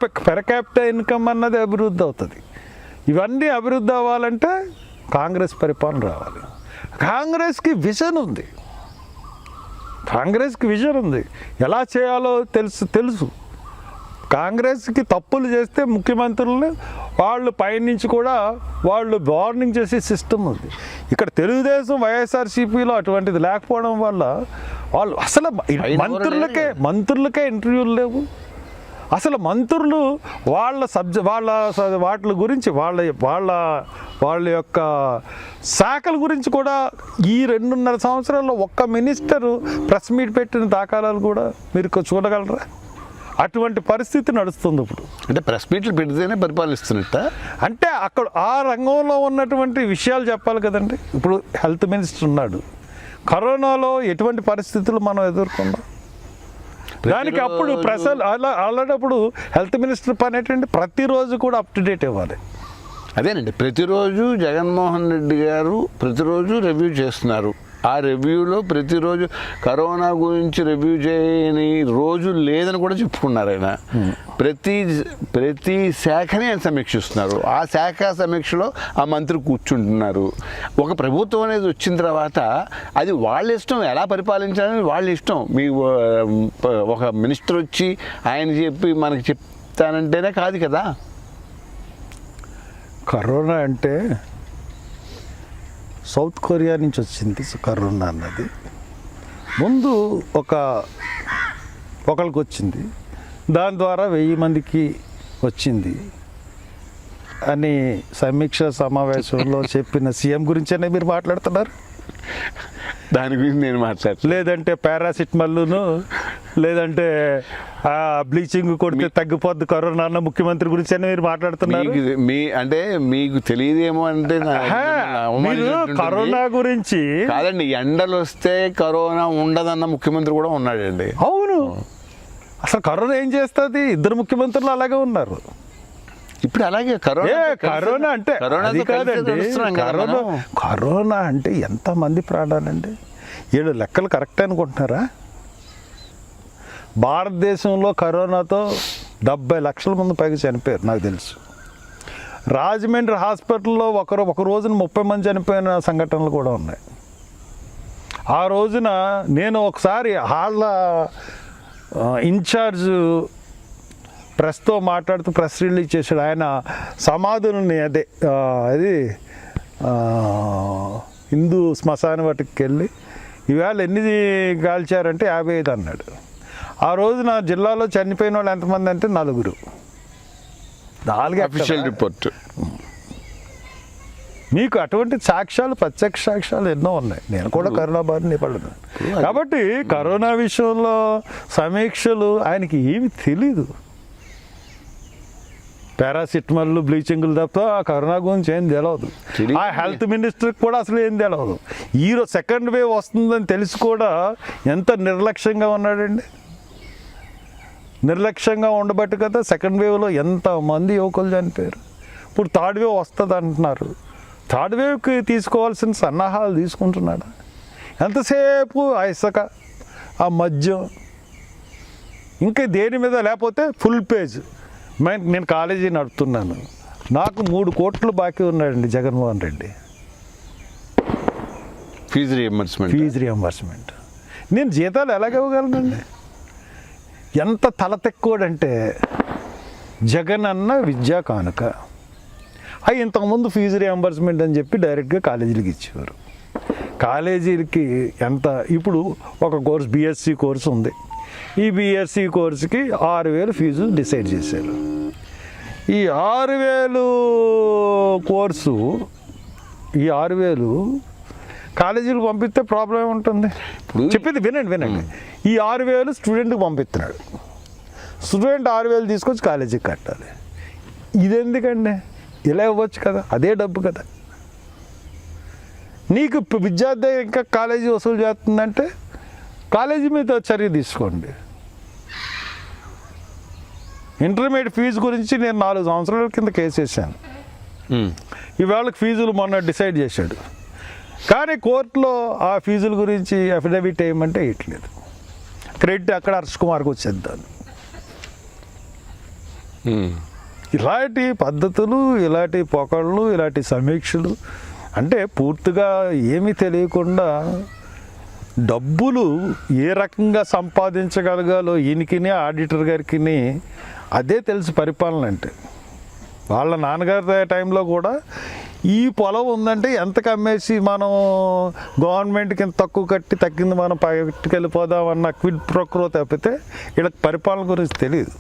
Per capital income అన్నది అభివృద్ధి అవుతుంది. ఇవన్నీ అభివృద్ధి అవ్వాలంటే కాంగ్రెస్ పరిపాలన రావాలి. కాంగ్రెస్కి విజన్ ఉంది, కాంగ్రెస్కి విజన్ ఉంది, ఎలా చేయాలో తెలుసు. కాంగ్రెస్కి తప్పులు చేస్తే ముఖ్యమంత్రులను వాళ్ళు పైనుంచి కూడా వాళ్ళు వార్నింగ్ చేసే సిస్టమ్ ఉంది. ఇక్కడ తెలుగుదేశం వైఎస్ఆర్సీపీలో అటువంటిది లేకపోవడం వల్ల వాళ్ళు అసలు మంత్రులకే ఇంటర్వ్యూలు లేవు. అసలు మంత్రులు వాళ్ళ వాటి గురించి వాళ్ళ యొక్క శాఖల గురించి కూడా ఈ 2.5 సంవత్సరాల్లో ఒక్క మినిస్టరు ప్రెస్ మీట్ పెట్టిన దాఖలాలు కూడా మీరు చూడగలరా? అటువంటి పరిస్థితి నడుస్తుంది ఇప్పుడు. అంటే ప్రెస్ మీట్లు పెడితేనే పరిపాలిస్తున్నట్ట. అంటే అక్కడ ఆ రంగంలో ఉన్నటువంటి విషయాలు చెప్పాలి కదండి. ఇప్పుడు హెల్త్ మినిస్టర్ ఉన్నాడు, కరోనాలో ఎటువంటి పరిస్థితులు మనం ఎదుర్కొన్నాం, దానికి అప్పుడు అలాంటప్పుడు హెల్త్ మినిస్టర్ పని ఏంటంటే ప్రతిరోజు కూడా అప్ టు డేట్ ఇవ్వాలి. అదేనండి, ప్రతిరోజు జగన్మోహన్ రెడ్డి గారు ప్రతిరోజు రివ్యూ చేస్తున్నారు. ఆ రివ్యూలో ప్రతిరోజు కరోనా గురించి రివ్యూ చేయని రోజు లేదని కూడా చెప్పుకున్నారు ఆయన. ప్రతి శాఖని ఆయన సమీక్షిస్తున్నారు. ఆ శాఖ సమీక్షలో ఆ మంత్రి కూర్చుంటున్నారు. ఒక ప్రభుత్వం అనేది వచ్చిన తర్వాత అది వాళ్ళ ఇష్టం, ఎలా పరిపాలించాలని వాళ్ళ ఇష్టం. మీ ఒక మినిస్టర్ వచ్చి ఆయన చెప్పి మనకి చెప్తానంటేనే కాదు కదా. కరోనా అంటే సౌత్ కొరియా నుంచి వచ్చింది కరోనా అన్నది. ముందు ఒకరికి వచ్చింది, దాని ద్వారా 1000 మందికి వచ్చింది అని సమీక్ష సమావేశంలో చెప్పిన సీఎం గురించేనే మీరు మాట్లాడుతున్నారు. దాని గురించి నేను మాట్లాడతాను. లేదంటే పారాసిటమాల్ను లేదంటే బ్లీచింగ్ కొడితే తగ్గిపోద్ది కరోనా అన్న ముఖ్యమంత్రి గురించి మీరు మాట్లాడుతున్నారు. అంటే మీకు తెలియదేమో అంటే మీరు కరోనా గురించి కాదండి, ఎండలు వస్తే కరోనా ఉండదన్న ముఖ్యమంత్రి కూడా ఉన్నాడండి. అవును, అసలు కరోనా ఏం చేస్తుంది? 2 ముఖ్యమంత్రులు అలాగే ఉన్నారు ఇప్పుడు. అలాగే కరోనా అంటే కరోనా అంటే ఎంతమంది ప్రాణాలండి? 7 లెక్కలు కరెక్ట్ అనుకుంటున్నారా? భారతదేశంలో కరోనాతో 70 లక్షల మంది పైగా చనిపోయారు నాకు తెలుసు. రాజమండ్రి హాస్పిటల్లో ఒక రోజున 30 మంది చనిపోయిన సంఘటనలు కూడా ఉన్నాయి. ఆ రోజున నేను ఒకసారి వాళ్ళ ఇన్ఛార్జ్ ప్రెస్తో మాట్లాడుతూ ప్రెస్ రిలీజ్ చేశాడు. ఆయన సమాధుల్ని అది హిందూ శ్మశాన వాటికి వెళ్ళి ఈవేళ ఎన్ని కాల్చారంటే 55 అన్నాడు. ఆ రోజున జిల్లాలో చనిపోయిన వాళ్ళు ఎంతమంది అంటే 4. 4 అఫీషియల్ రిపోర్ట్. మీకు అటువంటి సాక్ష్యాలు, ప్రత్యక్ష సాక్ష్యాలు ఎన్నో ఉన్నాయి. నేను కూడా కరోనా బారిన పడ్డాను. కాబట్టి కరోనా విషయంలో సమీక్షలు ఆయనకి ఏమి తెలీదు. పారాసిటమాల్, బ్లీచింగ్లు తప్ప ఆ కరోనా గురించి ఏం తెలియదు. ఆ హెల్త్ మినిస్టర్కి కూడా అసలు ఏం తెలియదు. ఈరోజు సెకండ్ వేవ్ వస్తుందని తెలిసి కూడా ఎంత నిర్లక్ష్యంగా ఉన్నాడండి. నిర్లక్ష్యంగా ఉండబట్టి కదా సెకండ్ వేవ్లో ఎంతమంది యువకులు చనిపోయారు. ఇప్పుడు థర్డ్ వేవ్ వస్తుంది అంటున్నారు. థర్డ్ వేవ్కి తీసుకోవాల్సిన సన్నాహాలు తీసుకుంటున్నాడు. ఎంతసేపు ఆ ఇసుక, ఆ మద్యం, ఇంకా దేని మీద లేకపోతే ఫుల్ పేజ్. నేను కాలేజీ నడుపుతున్నాను, నాకు 3 కోట్లు బాకీ ఉన్నాడండి జగన్మోహన్ రెడ్డి. Fee reimbursement. నేను జీతాలు ఎలాగ ఇవ్వగలనండి? ఎంత తల తెక్కువడంటే జగన్ అన్న విద్యా కానుక అవి ఇంతకుముందు ఫీజు రియంబర్స్మెంట్ అని చెప్పి డైరెక్ట్గా కాలేజీలకు ఇచ్చేవారు. కాలేజీలకి ఎంత ఇప్పుడు ఒక కోర్స్ బీఎస్సీ కోర్సు ఉంది. ఈ బీఎస్సీ కోర్సుకి 6,000 ఫీజు డిసైడ్ చేశారు. ఈ 6,000 కోర్సు, ఈ 6,000 కాలేజీలకు పంపిస్తే ప్రాబ్లం ఉంటుంది. చెప్పేది వినండి. ఈ 6,000 స్టూడెంట్కి పంపిస్తున్నాడు. స్టూడెంట్ 6,000 తీసుకొచ్చి కాలేజీకి కట్టాలి. ఇది ఎందుకండి? ఇలా ఇవ్వచ్చు కదా, అదే డబ్బు కదా. నీకు విద్యార్థి ఇంకా కాలేజీ వసూలు చేస్తుందంటే కాలేజీ మీద చర్య తీసుకోండి. ఇంటర్మీడియట్ ఫీజు గురించి నేను 4 సంవత్సరాల కింద కేసు వేసాను. ఇవాళకి ఫీజులు మొన్న డిసైడ్ చేశాడు, కానీ కోర్టులో ఆ ఫీజుల గురించి అఫిడవిట్ వేయమంటే ఇట్లేదు. క్రెడిట్ అక్కడ హర్ష్ కుమార్కి వచ్చేద్దాను. ఇలాంటి పద్ధతులు, ఇలాంటి పొగళ్ళు, ఇలాంటి సమీక్షలు అంటే పూర్తిగా ఏమీ తెలియకుండా డబ్బులు ఏ రకంగా సంపాదించగలగాలో ఈయనకి, ఆడిటర్ గారికి అదే తెలుసు పరిపాలన అంటే. వాళ్ళ నాన్నగారి టైంలో కూడా ఈ పొలం ఉందంటే ఎంతకు అమ్మేసి మనం గవర్నమెంట్కి ఇంత తక్కువ కట్టి తగ్గింది మనం పట్టుకెళ్ళిపోదాం అన్న క్విడ్ ప్రొక్రో తప్పితే వీళ్ళకి పరిపాలన గురించి తెలియదు.